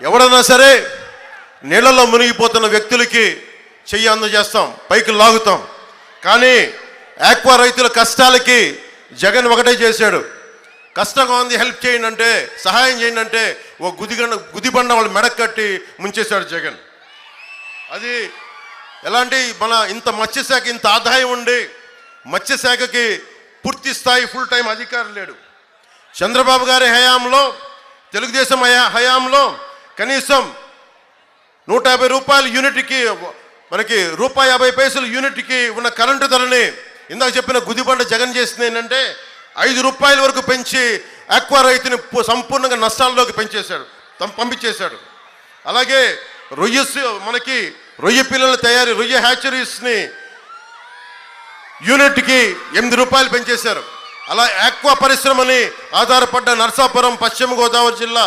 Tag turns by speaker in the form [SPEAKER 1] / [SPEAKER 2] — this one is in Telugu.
[SPEAKER 1] ఎవడన్నా సరే నీళ్ళలో మునిగిపోతున్న వ్యక్తులకి చెయ్యి అందజేస్తాం, పైకి లాగుతాం. కానీ ఆక్వా రైతుల కష్టాలకి జగన్ ఒకటే చేశాడు. కష్టంగా ఉంది, హెల్ప్ చేయండి అంటే, సహాయం చేయండి అంటే ఓ గుదిబండ వాళ్ళు మెడక్ కట్టి ముంచేశాడు జగన్. అది ఎలాంటి మన ఇంత మత్స్యశాఖ ఇంత ఆదాయం ఉండి మత్స్యశాఖకి పూర్తి స్థాయి ఫుల్ టైం అధికారం లేడు. చంద్రబాబు గారి హయాంలో, తెలుగుదేశం హయాంలో కనీసం 150 రూపాయల యూనిట్కి, మనకి ₹1.50 యూనిట్కి ఉన్న కరెంటు ధరని ఇందాక చెప్పిన గుదిబండ జగన్ చేసింది ఏంటంటే ₹5 వరకు పెంచి ఆక్వా రైతుని సంపూర్ణంగా నష్టాల్లోకి పంపించేశాడు. అలాగే మనకి రొయ్య పిల్లల తయారీ, రొయ్య హ్యాచరీస్ని యూనిట్కి ₹8 పెంచేశారు. అలా ఆక్వా పరిశ్రమని ఆధారపడ్డ నరసాపురం, పశ్చిమ గోదావరి జిల్లా